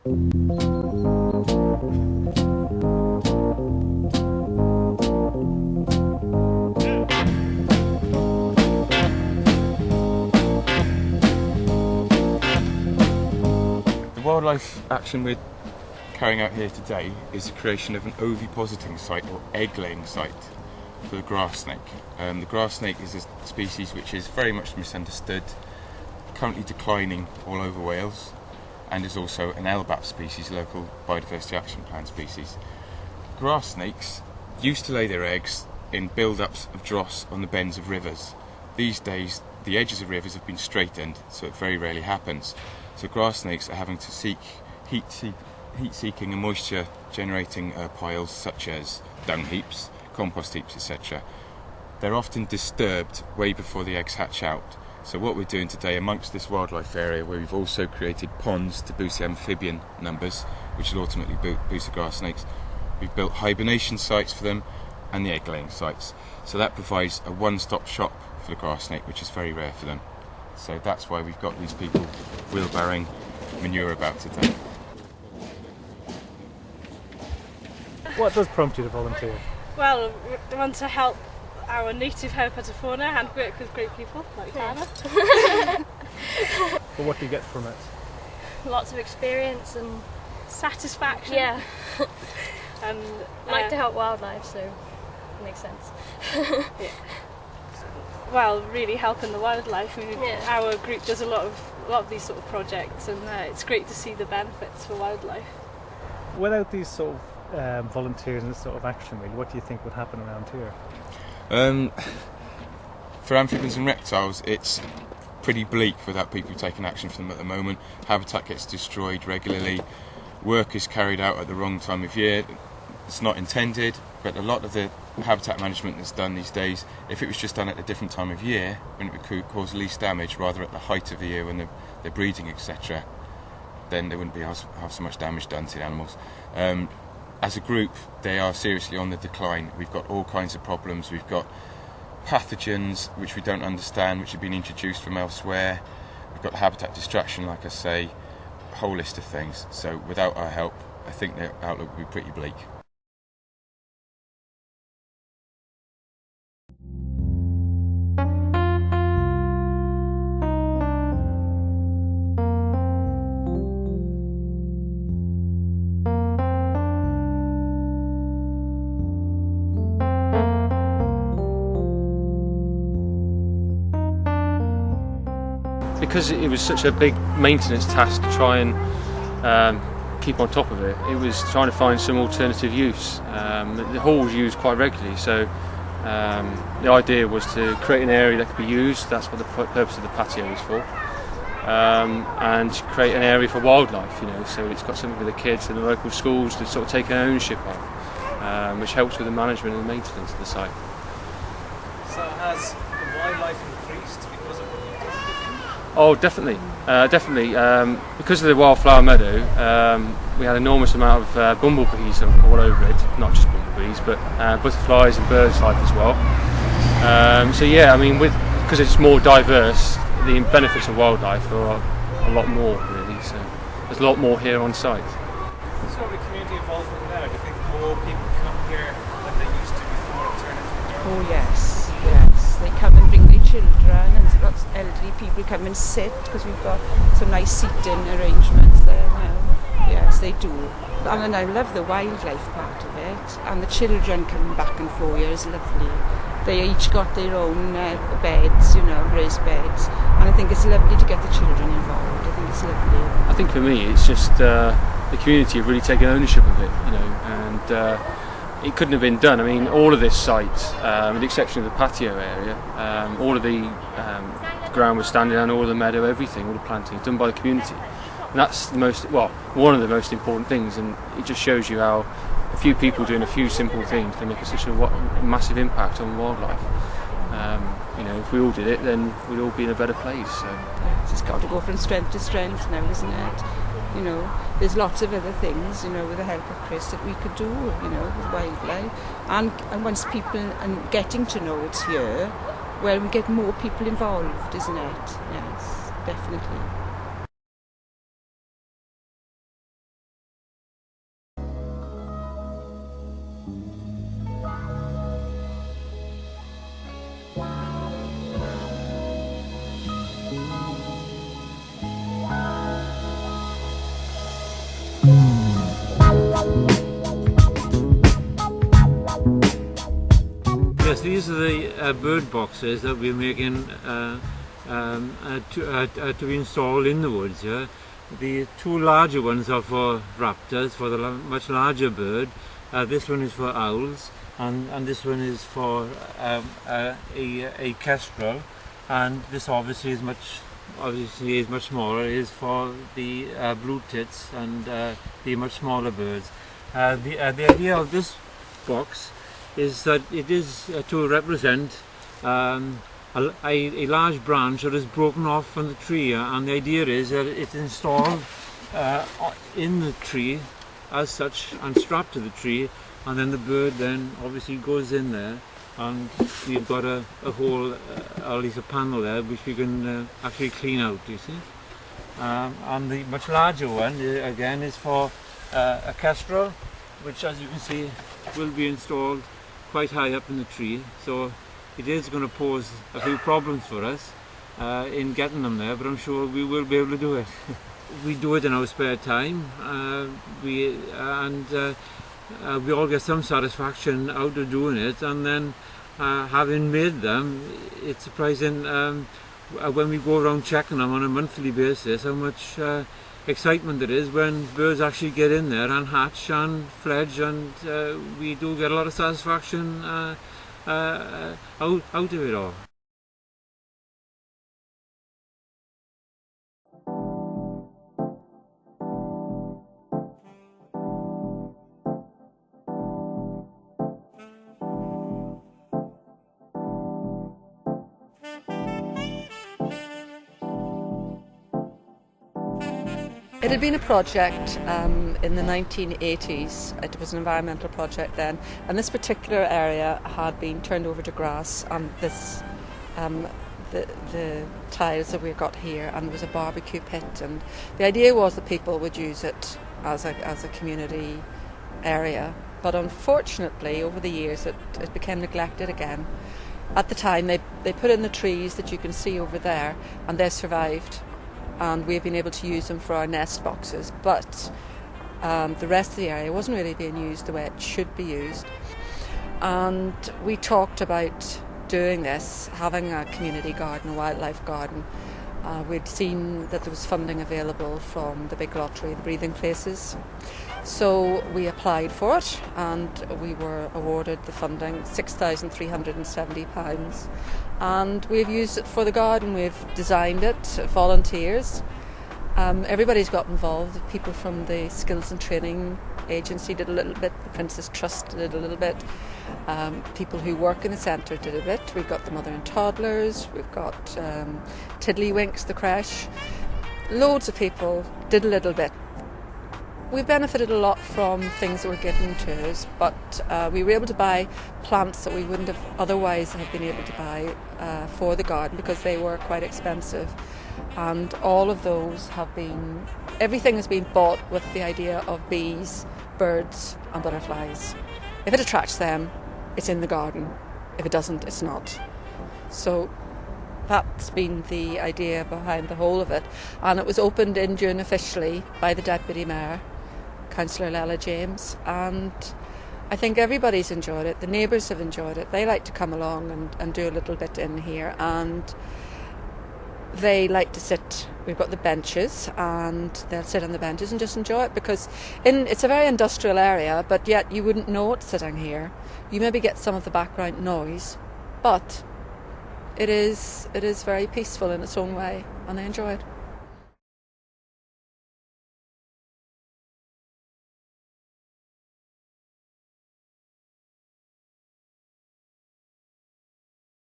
The wildlife action we're carrying out here today is the creation of an ovipositing site or egg-laying site for the grass snake. The grass snake is a species which is very much misunderstood, currently declining all over Wales, and is also an LBAP species, local biodiversity action plan species. Grass snakes used to lay their eggs in build-ups of dross on the bends of rivers. These days the edges of rivers have been straightened, so it very rarely happens. So grass snakes are having to seek heat-seeking and moisture-generating piles such as dung heaps, compost heaps, etc. They're often disturbed way before the eggs hatch out. So what we're doing today amongst this wildlife area, where we've also created ponds to boost the amphibian numbers, which will ultimately boost the grass snakes, we've built hibernation sites for them and the egg-laying sites. So that provides a one-stop shop for the grass snake, which is very rare for them. So that's why we've got these people wheelbarrowing manure about today. What does prompt you to volunteer? Well, we want to help our native herpetofauna and work with great people like Hannah. But what do you get from it? Lots of experience and Satisfaction. yeah, And like to help wildlife, so it makes sense. yeah. Well, really helping the wildlife. I mean, Yeah. our group does a lot of these sort of projects, and it's great to see the benefits for wildlife. Without these sort of volunteers and this sort of action, really, what do you think would happen around here? For amphibians and reptiles, it's pretty bleak without people taking action for them at the moment. Habitat gets destroyed regularly. Work is carried out at the wrong time of year. It's not intended, but a lot of the habitat management that's done these days, if it was just done at a different time of year, when it would cause least damage, rather at the height of the year when they're breeding, etc., then there wouldn't be half so much damage done to the animals. As a group, they are seriously on the decline. We've got all kinds of problems. We've got pathogens which we don't understand, which have been introduced from elsewhere. We've got habitat destruction, like I say, a whole list of things. So without our help, I think the outlook would be pretty bleak. Because it was such a big maintenance task to try and keep on top of it, it was trying to find some alternative use. The hall was used quite regularly, so the idea was to create an area that could be used. That's what the purpose of the patio is for, and create an area for wildlife. So it's got something for the kids and the local schools to sort of take ownership of, which helps with the management and the maintenance of the site. So has the wildlife increased because of what you've done? Oh, definitely, definitely. Because of the wildflower meadow, we had an enormous amount of bumblebees all over it. Not just bumblebees, but butterflies and birds life as well. So yeah, I mean, because it's more diverse, the benefits of wildlife are a lot more, really. So there's a lot more here on site. So the community involvement now, do you think more people come here than they used to before alternative? Oh yes, yes. They come and bring their children, and lots of elderly people come and sit because we've got some nice seating arrangements there now. Yes, they do. And I love the wildlife part of it, and the children coming back and forth here is lovely. They each got their own beds, raised beds, and I think it's lovely to get the children involved. I think it's lovely. I think for me, it's just the community have really taken ownership of it, and it couldn't have been done. I mean, all of this site, with the exception of the patio area, all of the ground was standing down, all of the meadow, everything, all the planting, done by the community. And that's one of the most important things, and it just shows you how a few people doing a few simple things can make such a massive impact on wildlife. If we all did it, then we'd all be in a better place. So. Yes, it's got to go from strength to strength now, isn't it? There's lots of other things, with the help of Chris, that we could do, with wildlife. And once people are getting to know it's here, well, we get more people involved, isn't it? Yes, definitely. these are the bird boxes that we're making to be installed in the woods. Yeah? The two larger ones are for raptors, for the much larger bird. This one is for owls, and this one is for a kestrel, and this obviously is much smaller. It is for the blue tits and the much smaller birds. The idea of this box is that it is to represent a large branch that is broken off from the tree, and the idea is that it's installed in the tree as such and strapped to the tree, and then the bird then obviously goes in there, and we've got a whole, or at least a panel there, which we can actually clean out, you see. And the much larger one again is for a kestrel, which, as you can see, will be installed quite high up in the tree, so it is going to pose a few problems for us in getting them there, but I'm sure we will be able to do it. We do it in our spare time, we all get some satisfaction out of doing it, and then having made them, it's surprising when we go around checking them on a monthly basis how much excitement there is when birds actually get in there and hatch and fledge, and we do get a lot of satisfaction out of it all. It had been a project in the 1980s. It was an environmental project then, and this particular area had been turned over to grass, and this the tiles that we've got here, and there was a barbecue pit, and the idea was that people would use it as a community area, but unfortunately over the years it became neglected again. At the time they put in the trees that you can see over there, and they survived, and we've been able to use them for our nest boxes, but the rest of the area wasn't really being used the way it should be used. And we talked about doing this, having a community garden, a wildlife garden. We'd seen that there was funding available from the big lottery, the Breathing Places. So we applied for it, and we were awarded the funding, £6,370. And we've used it for the garden. We've designed it, volunteers. Everybody's got involved. People from the Skills and Training Agency did a little bit, the Princess Trust did a little bit, people who work in the centre did a bit. We've got the mother and toddlers, we've got Tiddlywinks, the creche. Loads of people did a little bit. We benefited a lot from things that were given to us, but we were able to buy plants that we wouldn't have otherwise have been able to buy for the garden, because they were quite expensive. And all of those have been, everything has been bought with the idea of bees, birds and butterflies. If it attracts them, it's in the garden. If it doesn't, it's not. So that's been the idea behind the whole of it. And it was opened in June officially by the Deputy Mayor, Councillor Lella James, and I think everybody's enjoyed it. The neighbours have enjoyed it. They like to come along and do a little bit in here, and they like to sit. We've got the benches, and they'll sit on the benches and just enjoy it, because it's a very industrial area, but yet you wouldn't know it's sitting here. You maybe get some of the background noise, but it is very peaceful in its own way, and they enjoy it.